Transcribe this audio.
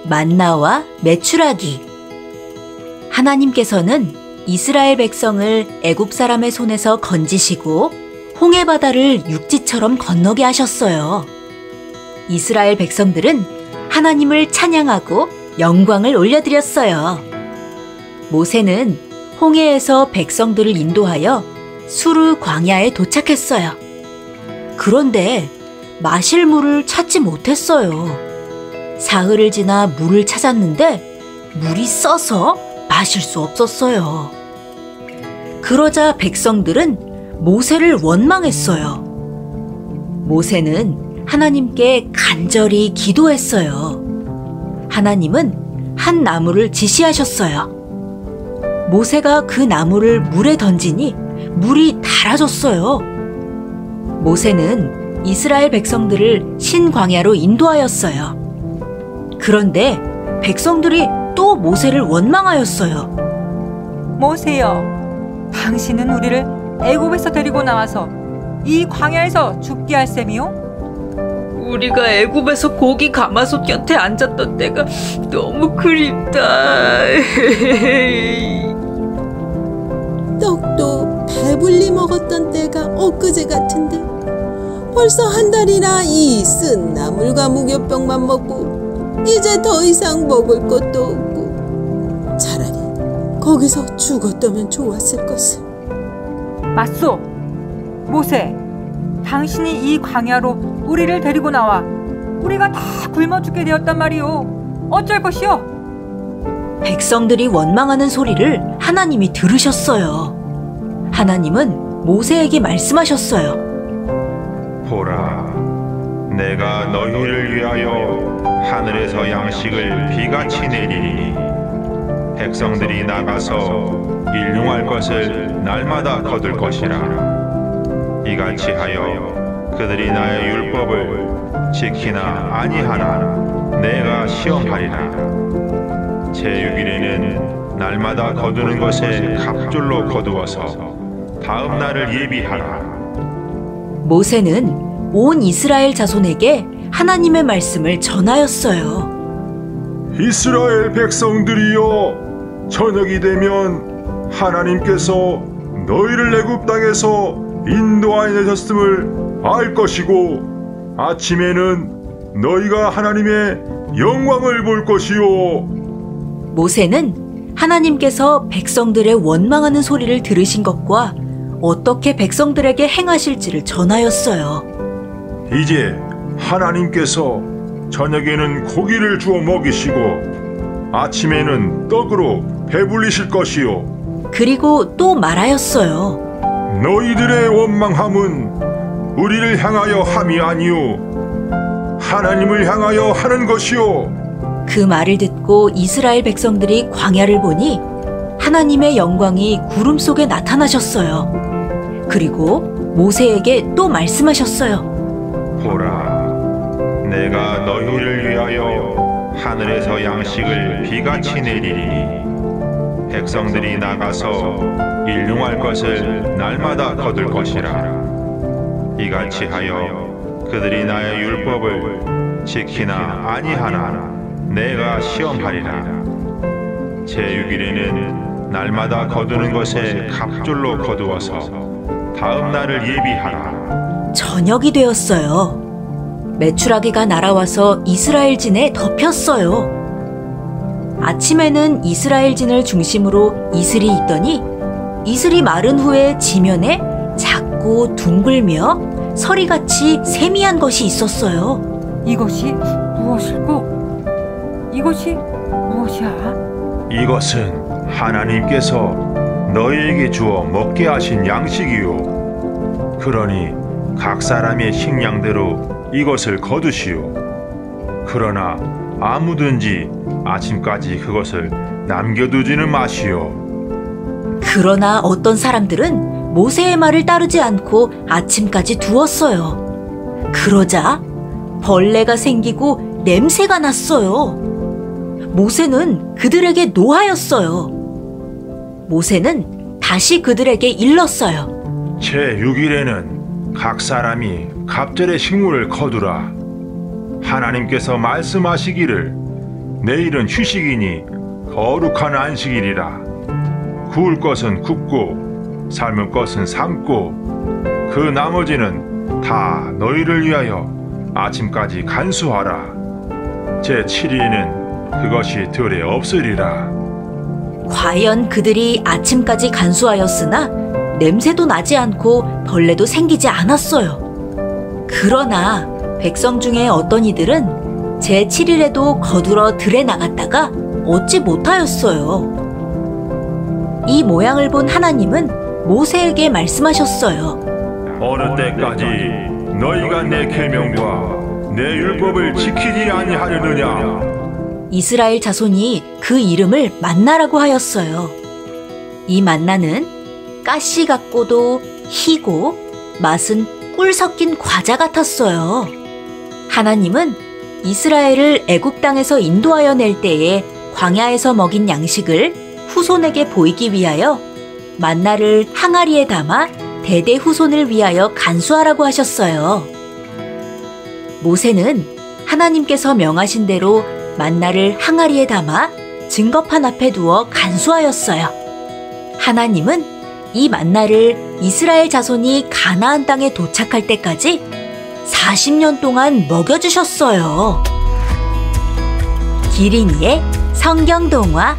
만나와 메추라기. 하나님께서는 이스라엘 백성을 애굽 사람의 손에서 건지시고 홍해 바다를 육지처럼 건너게 하셨어요. 이스라엘 백성들은 하나님을 찬양하고 영광을 올려드렸어요. 모세는 홍해에서 백성들을 인도하여 수르 광야에 도착했어요. 그런데 마실 물을 찾지 못했어요. 사흘을 지나 물을 찾았는데 물이 써서 마실 수 없었어요. 그러자 백성들은 모세를 원망했어요. 모세는 하나님께 간절히 기도했어요. 하나님은 한 나무를 지시하셨어요. 모세가 그 나무를 물에 던지니 물이 달아졌어요. 모세는 이스라엘 백성들을 신광야로 인도하였어요. 그런데 백성들이 또 모세를 원망하였어요. 모세여, 당신은 우리를 애굽에서 데리고 나와서 이 광야에서 죽게 할 셈이요? 우리가 애굽에서 고기 가마솥 곁에 앉았던 때가 너무 그립다. 떡도 배불리 먹었던 때가 엊그제 같은데 벌써 한 달이나 이 쓴 나물과 무교병만 먹고 이제 더 이상 먹을 것도 없고 차라리 거기서 죽었다면 좋았을 것을. 맞소. 모세, 당신이 이 광야로 우리를 데리고 나와 우리가 다 굶어 죽게 되었단 말이오. 어쩔 것이오? 백성들이 원망하는 소리를 하나님이 들으셨어요. 하나님은 모세에게 말씀하셨어요. 보라, 내가 너희를 위하여 하늘에서 양식을 비같이 내리니 백성들이 나가서 일용할 것을 날마다 거둘 것이라. 이같이 하여 그들이 나의 율법을 지키나 아니하나 내가 시험하리라. 제6일에는 날마다 거두는 것에 갑절로 거두어서 다음 날을 예비하라. 모세는 온 이스라엘 자손에게 하나님의 말씀을 전하였어요. 이스라엘 백성들이여, 저녁이 되면 하나님께서 너희를 애굽 땅에서 인도하여 내셨음을 알 것이고 아침에는 너희가 하나님의 영광을 볼 것이요. 모세는 하나님께서 백성들의 원망하는 소리를 들으신 것과 어떻게 백성들에게 행하실지를 전하였어요. 이제 하나님께서 저녁에는 고기를 주어 먹이시고 아침에는 떡으로 배불리실 것이요. 그리고 또 말하였어요. 너희들의 원망함은 우리를 향하여 함이 아니요 하나님을 향하여 하는 것이요. 그 말을 듣고 이스라엘 백성들이 광야를 보니 하나님의 영광이 구름 속에 나타나셨어요. 그리고 모세에게 또 말씀하셨어요. 보라, 내가 너희를 위하여 하늘에서 양식을 비같이 내리니 백성들이 나가서 일용할 것을 날마다 거둘 것이라. 이같이 하여 그들이 나의 율법을 지키나 아니하나 내가 시험하리라. 제6일에는 날마다 거두는 것에 갑절로 거두어서 다음 날을 예비하라. 저녁이 되었어요. 메추라기가 날아와서 이스라엘 진에 덮였어요. 아침에는 이스라엘 진을 중심으로 이슬이 있더니 이슬이 마른 후에 지면에 작고 둥글며 서리같이 세미한 것이 있었어요. 이것이 무엇일꼬? 이것이 무엇이야? 이것은 하나님께서 너희에게 주어 먹게 하신 양식이요. 그러니 각 사람의 식량대로 이것을 거두시오. 그러나 아무든지 아침까지 그것을 남겨두지는 마시오. 그러나 어떤 사람들은 모세의 말을 따르지 않고 아침까지 두었어요. 그러자 벌레가 생기고 냄새가 났어요. 모세는 그들에게 노하였어요. 모세는 다시 그들에게 일렀어요. 제6일에는 각 사람이 갑절의 식물을 거두라. 하나님께서 말씀하시기를 내일은 휴식이니 거룩한 안식일이라. 구울 것은 굽고 삶을 것은 삶고 그 나머지는 다 너희를 위하여 아침까지 간수하라. 제7일에는 그것이 들에 없으리라. 과연 그들이 아침까지 간수하였으나 냄새도 나지 않고 벌레도 생기지 않았어요. 그러나 백성 중에 어떤 이들은 제7일에도 거두러 들에 나갔다가 얻지 못하였어요. 이 모양을 본 하나님은 모세에게 말씀하셨어요. 어느 때까지 너희가 내 계명과 내 율법을 지키지 아니하려느냐? 이스라엘 자손이 그 이름을 만나라고 하였어요. 이 만나는 가시 같고도 희고 맛은 꿀 섞인 과자 같았어요. 하나님은 이스라엘을 애굽 땅에서 인도하여 낼 때에 광야에서 먹인 양식을 후손에게 보이기 위하여 만나를 항아리에 담아 대대 후손을 위하여 간수하라고 하셨어요. 모세는 하나님께서 명하신 대로 만나를 항아리에 담아 증거판 앞에 두어 간수하였어요. 하나님은 이 만나를 이스라엘 자손이 가나안 땅에 도착할 때까지 40년 동안 먹여주셨어요. 기린이의 성경동화